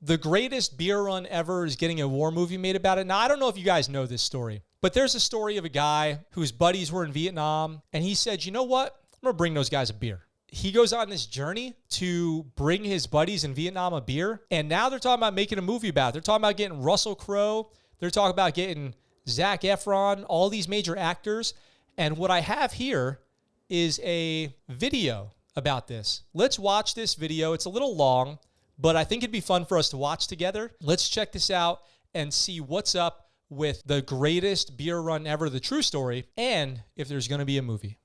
The greatest beer run ever is getting a war movie made about it. Now, I don't know if you guys know this story, but there's a story of a guy whose buddies were in Vietnam, and he said, you know what? I'm going to bring those guys a beer. He goes on this journey to bring his buddies in Vietnam a beer, and now they're talking about making a movie about it. They're talking about getting Russell Crowe. They're talking about getting Zac Efron, all these major actors. And what I have here is a video about this. Let's watch this video. It's a little long, but I think it'd be fun for us to watch together. Let's check this out and see what's up with the greatest beer run ever, the true story, and if there's going to be a movie.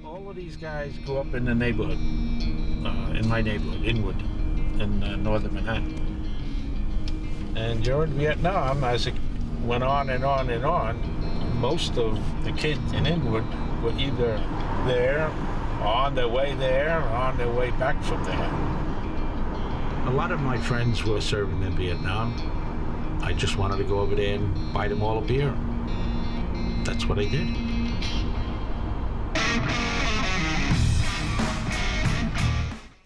All of these guys grew up in the neighborhood, in my neighborhood, Inwood, in northern Manhattan. And during Vietnam, as it went on and on and on, most of the kids in Inwood were either there, or on their way there, or on their way back from there. A lot of my friends were serving in Vietnam. I just wanted to go over there and buy them all a beer. That's what I did.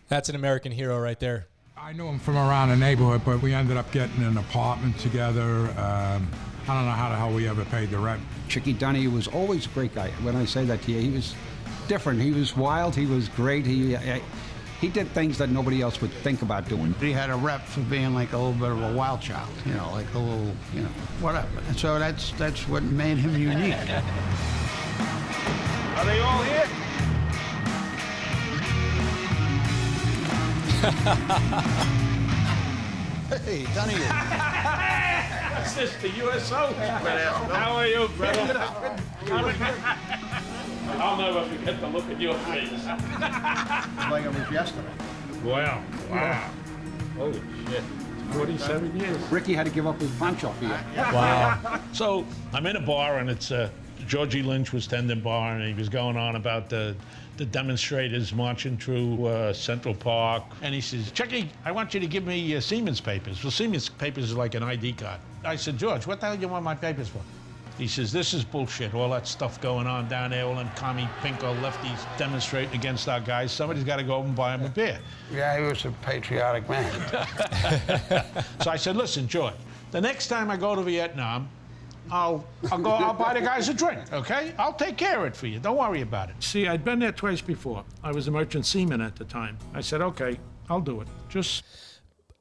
That's an American hero right there. I knew him from around the neighborhood, but we ended up getting an apartment together. I don't know how the hell we ever paid the rent. Chicky Dunny was always a great guy. When I say that to you, he was different. He was wild. He was great. He did things that nobody else would think about doing. He had a rep for being like a little bit of a wild child, you know, like a little, you know, whatever. And so that's what made him unique. Are they all here? Hey, Dunny. What's this, the USO? How are you, brother? I'll never forget the look at your face. Like it was yesterday. Wow. Holy shit. 47 years. Ricky had to give up his punch off here. Wow. So I'm in a bar, and it's Georgie Lynch was tending bar, and he was going on about the demonstrators marching through Central Park. And he says, Chicky, I want you to give me Siemens papers. Well, Siemens papers is like an ID card. I said, George, what the hell do you want my papers for? He says, this is bullshit, all that stuff going on down there, all them commie, pinko, lefties demonstrating against our guys. Somebody's got to go over and buy them a beer. Yeah, he was a patriotic man. So I said, listen, George, the next time I go to Vietnam, I'll buy the guys a drink, okay? I'll take care of it for you. Don't worry about it. See, I'd been there twice before. I was a merchant seaman at the time. I said, okay, I'll do it.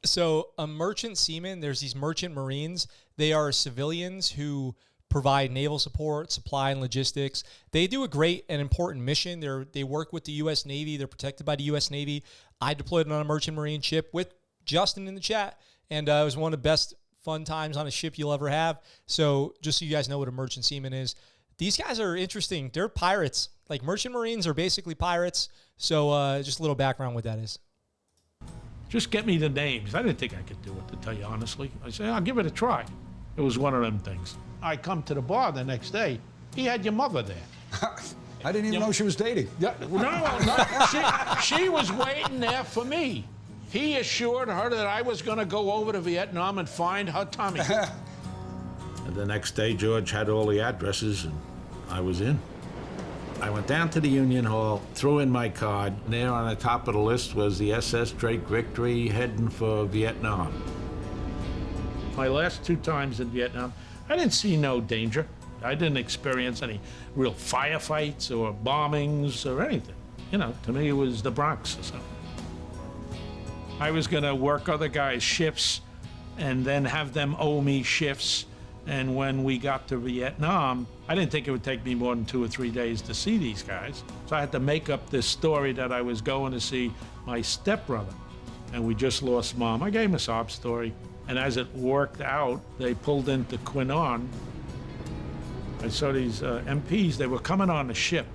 So a merchant seaman, there's these merchant marines. They are civilians who provide naval support, supply, and logistics. They do a great and important mission. They work with the U.S. Navy. They're protected by the U.S. Navy. I deployed on a merchant marine ship with Justin in the chat, and it was one of the best fun times on a ship you'll ever have. So just so you guys know what a merchant seaman is, these guys are interesting. They're pirates. Like, merchant marines are basically pirates. So just a little background what that is. Just get me the names. I didn't think I could do it, to tell you honestly. I said, I'll give it a try. It was one of them things. I come to the bar the next day. He had your mother there. I didn't even know she was dating. No, she was waiting there for me. He assured her that I was going to go over to Vietnam and find her Tommy. And the next day, George had all the addresses, and I was in. I went down to the Union Hall, threw in my card. And there on the top of the list was the SS Drake Victory heading for Vietnam. My last 2 times in Vietnam, I didn't see no danger. I didn't experience any real firefights or bombings or anything. You know, to me, it was the Bronx or something. I was going to work other guys' shifts and then have them owe me shifts. And when we got to Vietnam, I didn't think it would take me more than 2 or 3 days to see these guys. So I had to make up this story that I was going to see my stepbrother. And we just lost Mom. I gave him a sob story. And as it worked out, they pulled into Quinnon. I saw these MPs, they were coming on the ship,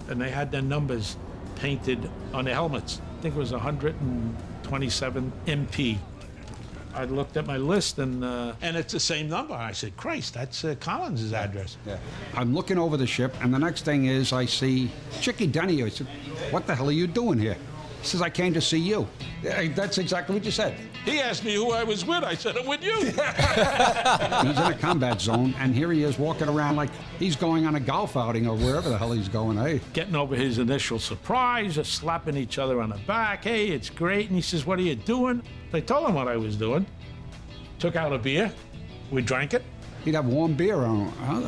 and they had their numbers painted on their helmets. I think it was 127 MP. I looked at my list, and it's the same number. I said, Christ, that's Collins' address. Yeah. I'm looking over the ship, and the next thing is I see Chicky Dunny. I said, what the hell are you doing here? He says, I came to see you. That's exactly what you said. He asked me who I was with. I said, I'm with you. He's in a combat zone, and here he is walking around like he's going on a golf outing or wherever the hell he's going. Hey, Getting over his initial surprise, just slapping each other on the back. Hey, it's great. And he says, what are you doing? I told him what I was doing. Took out a beer. We drank it. he'd have warm beer on.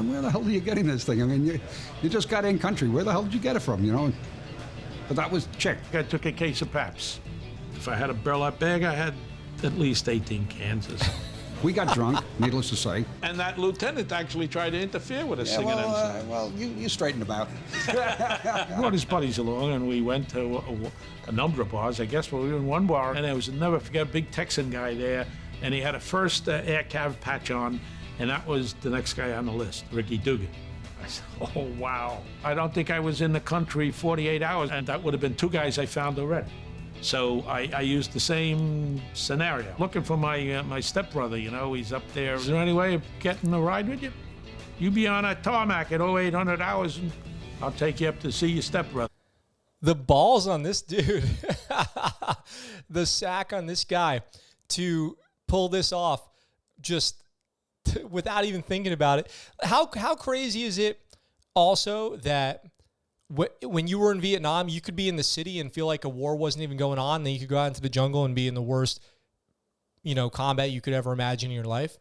Where the hell are you getting this thing? I mean, you just got in country. Where the hell did you get it from, you know? But that was chick. I took a case of Pabst. If I had a burlap bag, I had at least 18 cans or so. We got drunk, needless to say. And that lieutenant actually tried to interfere with us singing well, you straightened about. He brought his buddies along, and we went to a number of bars. I guess we were in one bar, and I was never forget a big Texan guy there, and he had a first air cav patch on, and that was the next guy on the list, Ricky Dugan. I said, oh, wow. I don't think I was in the country 48 hours, and that would have been two guys I found already. So I used the same scenario. Looking for my stepbrother, you know, he's up there. Is there any way of getting a ride with you? You be on a tarmac at 0800 hours, and I'll take you up to see your stepbrother. The balls on this dude, the sack on this guy to pull this off just without even thinking about it. How crazy is it also that when you were in Vietnam, you could be in the city and feel like a war wasn't even going on. Then you could go out into the jungle and be in the worst, combat you could ever imagine in your life.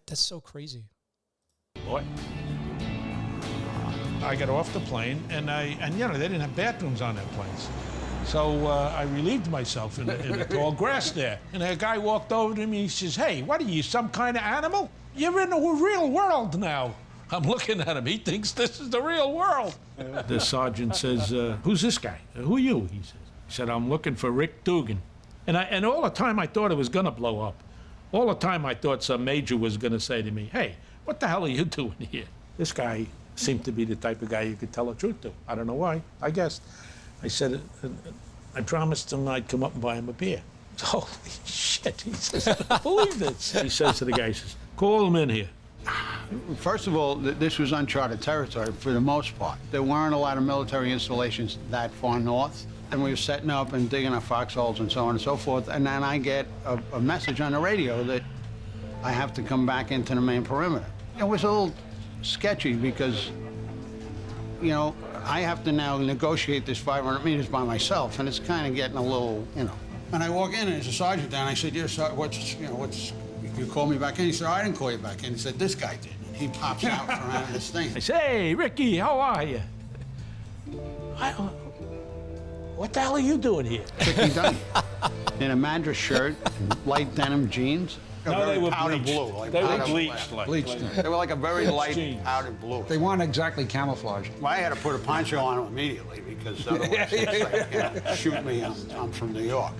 That's so crazy. Boy. I got off the plane, and they didn't have bathrooms on their planes. So I relieved myself in the tall grass there. And a guy walked over to me, he says, hey, what are you, some kind of animal? You're in the real world now. I'm looking at him. He thinks this is the real world. The sergeant says, who's this guy? Who are you? He said, I'm looking for Rick Dugan. And all the time I thought it was going to blow up. All the time I thought some major was going to say to me, hey, what the hell are you doing here? This guy seemed to be the type of guy you could tell the truth to. I don't know why, I guess. I said, I promised him I'd come up and buy him a beer. Holy shit, he says, I don't believe this. He says to the guy, he says, call him in here. First of all, this was uncharted territory for the most part. There weren't a lot of military installations that far north, and we were setting up and digging our foxholes and so on and so forth, and then I get a message on the radio that I have to come back into the main perimeter. It was a little sketchy because, I have to now negotiate this 500 meters by myself, and it's kind of getting a little, And I walk in, and there's a sergeant down. I said, "Dear Sergeant, you called me back in?" He said, I didn't call you back in. He said, this guy did. And he pops out from out of this thing. I say, hey, Ricky, how are you? What the hell are you doing here? Chicky Dunny. In a Madras shirt, and light denim jeans. No, they were powder bleached. blue. Like They were powder bleached. black. They were like a very light jeans. powder blue. They weren't exactly camouflage. Well, I had to put a poncho on them immediately because otherwise it's like, shoot me, I'm from New York.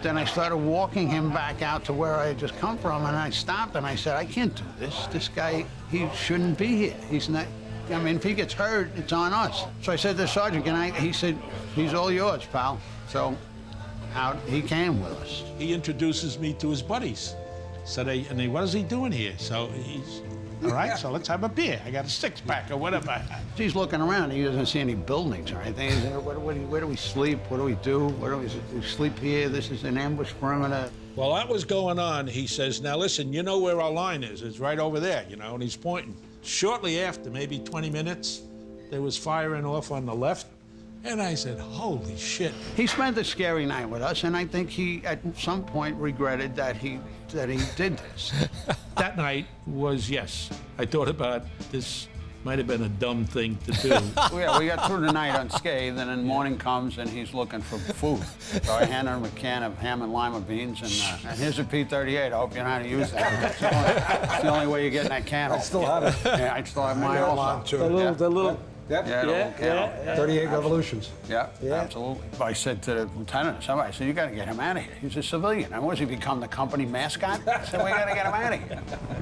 Then I started walking him back out to where I had just come from, and I stopped and I said, I can't do this. This guy, he shouldn't be here. He's not, if he gets hurt, it's on us. So I said to the sergeant, he said, he's all yours, pal. So out he came with us. He introduces me to his buddies. So what is he doing here? So he's, all right, so let's have a beer. I got a six-pack or whatever. He's looking around. He doesn't see any buildings or anything. He said, where do we sleep? What do we do? Where do we sleep here? This is an ambush perimeter. While that was going on, he says, now listen, you know where our line is. It's right over there, and he's pointing. Shortly after, maybe 20 minutes, there was firing off on the left. And I said, holy shit. He spent a scary night with us, and I think he, at some point, regretted that he did this. That night was, yes. I thought about this might have been a dumb thing to do. Yeah, we got through the night unscathed, and then morning comes, and he's looking for food. So I handed him a can of ham and lima beans, and here's a P-38. I hope you know how to use that. That's the only way you get in that can. I still have it. Yeah, I still have mine also. The little... Yep. Yeah. 38 revolutions. Yeah, absolutely. I said to the lieutenant, I said, you got to get him out of here. He's a civilian. And was he become the company mascot? I said, we got to get him out of here.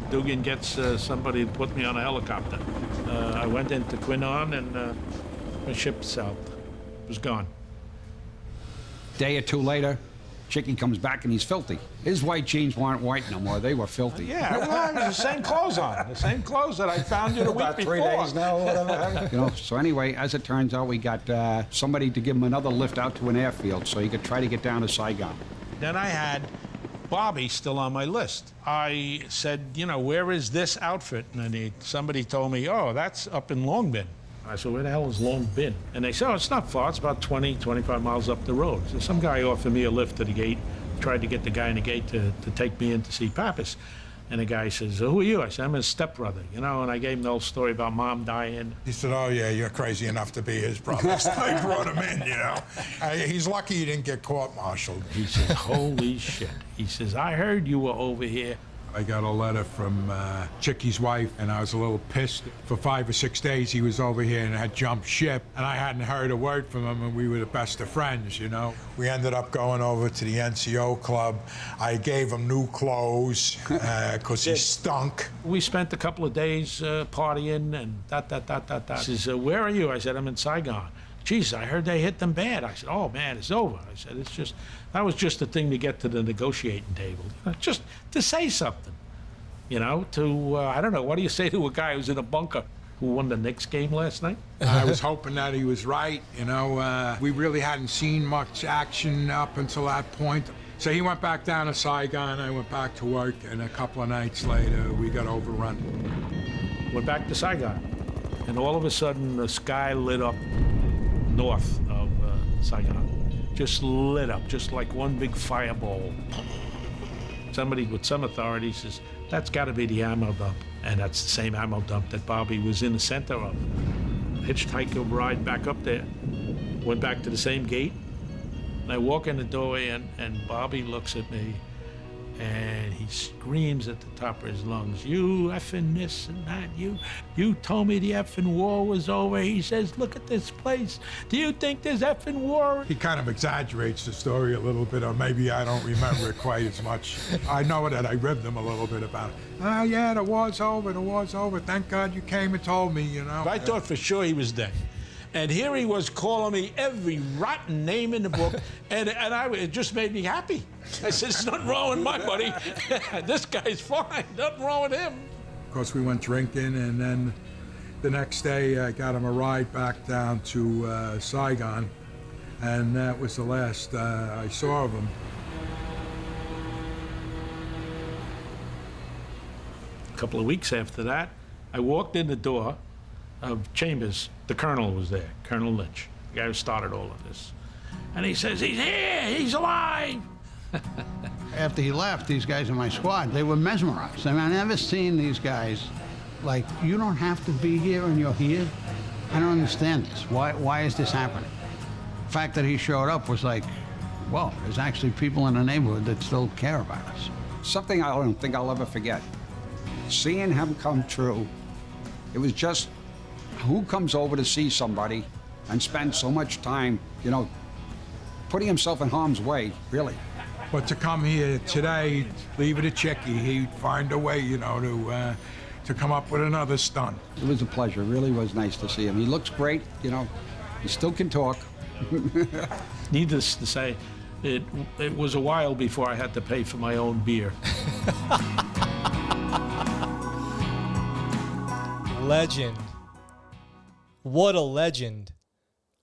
Dugan gets somebody to put me on a helicopter. I went into Quinnon, and my ship south was gone. Day or two later, Chickie comes back and he's filthy. His white jeans weren't white no more. They were filthy. Yeah, well, it was the same clothes on. The same clothes that I found you the week About before. 3 days now, or whatever. You know, so anyway, as it turns out, we got somebody to give him another lift out to an airfield so he could try to get down to Saigon. Then I had Bobby still on my list. I said, you know, where is this outfit? And then somebody told me, oh, that's up in Long Bin. I said, where the hell is Long Bin? And they said, oh, it's not far. It's about 20, 25 miles up the road. So some guy offered me a lift to the gate, tried to get the guy in the gate to take me in to see Pappas. And the guy says, who are you? I said, I'm his stepbrother, you know, and I gave him the whole story about Mom dying. He said, oh, yeah, you're crazy enough to be his brother. So I brought him in, you know. He's lucky he didn't get court-martialed. He said, holy shit. He says, I heard you were over here. I got a letter from Chickie's wife, and I was a little pissed. For 5 or 6 days, he was over here and had jumped ship, and I hadn't heard a word from him, and we were the best of friends, you know. We ended up going over to the NCO club. I gave him new clothes because he stunk. We spent a couple of days partying and He says, where are you? I said, I'm in Saigon. Geez, I heard they hit them bad. I said, oh, man, it's over. I said, that was just a thing to get to the negotiating table. Just to say something, you know, I don't know, what do you say to a guy who's in a bunker who won the Knicks game last night? I was hoping that he was right, you know. We really hadn't seen much action up until that point. So he went back down to Saigon, I went back to work, and a couple of nights later, we got overrun. Went back to Saigon, and all of a sudden, the sky lit up north of Saigon. Just lit up, just like one big fireball. Somebody with some authority says, that's got to be the ammo dump. And that's the same ammo dump that Bobby was in the center of. Hitchhiker ride back up there. Went back to the same gate. And I walk in the doorway, and Bobby looks at me, and he screams at the top of his lungs, you effing this and that, you told me the effing war was over. He says, look at this place. Do you think there's effing war? He kind of exaggerates the story a little bit, or maybe I don't remember it quite as much. I know that I ribbed him a little bit about it. Oh, yeah, the war's over. Thank God you came and told me, you know. I thought for sure he was dead. And here he was calling me every rotten name in the book, and it just made me happy. I said, there's nothing wrong with my buddy. This guy's fine. Nothing wrong with him. Of course, we went drinking, and then the next day I got him a ride back down to Saigon, and that was the last I saw of him. A couple of weeks after that, I walked in the door of Chambers. The colonel was there, Colonel Lynch, the guy who started all of this. And he says, he's here, he's alive. After he left, these guys in my squad, they were mesmerized. I mean, I've never seen these guys like, you don't have to be here and you're here. I don't understand this. Why is this happening? The fact that he showed up was like, well, there's actually people in the neighborhood that still care about us. Something I don't think I'll ever forget. Seeing him come true, it was just, who comes over to see somebody and spend so much time, you know, putting himself in harm's way, really. But to come here today, leave it at Chickie, he'd find a way, you know, to come up with another stunt. It was a pleasure. It really was nice to see him. He looks great, you know. He still can talk. Needless to say, it was a while before I had to pay for my own beer. Legend. What a legend.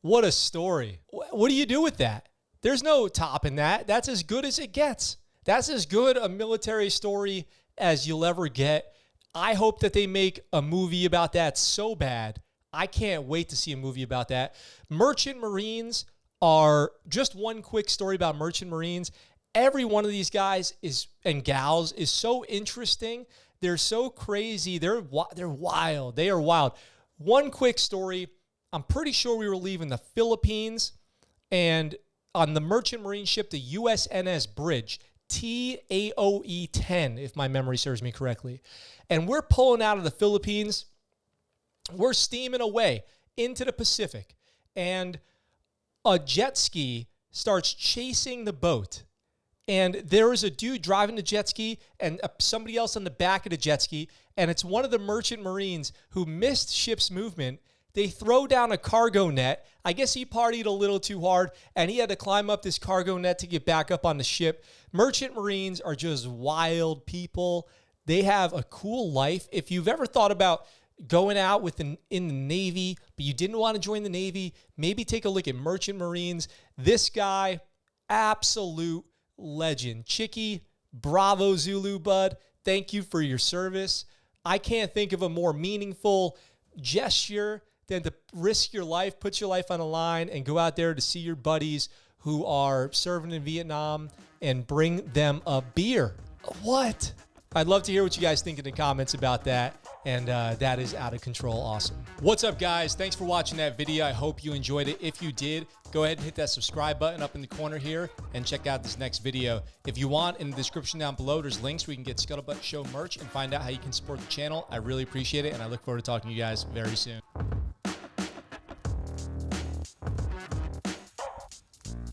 What a story. What do you do with that? There's no topping that. That's as good as it gets. That's as good a military story as you'll ever get. I hope that they make a movie about that so bad. I can't wait to see a movie about that. Merchant Marines are, just one quick story about Merchant Marines. Every one of these guys and gals is so interesting. They're so crazy. They're wild. They are wild. One quick story. I'm pretty sure we were leaving the Philippines, and on the Merchant Marine ship, the USNS Bridge, TAOE-10, if my memory serves me correctly. And we're pulling out of the Philippines. We're steaming away into the Pacific, and a jet ski starts chasing the boat. And there is a dude driving the jet ski and somebody else on the back of the jet ski, and it's one of the Merchant Marines who missed ship's movement, They throw down a cargo net. I guess he partied a little too hard, and he had to climb up this cargo net to get back up on the ship. Merchant Marines are just wild people. They have a cool life. If you've ever thought about going out in the Navy, but you didn't want to join the Navy, maybe take a look at Merchant Marines. This guy, absolute legend. Chicky, bravo Zulu, bud. Thank you for your service. I can't think of a more meaningful gesture than to risk your life, put your life on the line, and go out there to see your buddies who are serving in Vietnam and bring them a beer. What? I'd love to hear what you guys think in the comments about that. And that is out of control awesome. What's up, guys? Thanks for watching that video. I hope you enjoyed it. If you did, go ahead and hit that subscribe button up in the corner here and check out this next video. If you want, in the description down below, there's links where you can get ScuttleButt Show merch and find out how you can support the channel. I really appreciate it, and I look forward to talking to you guys very soon.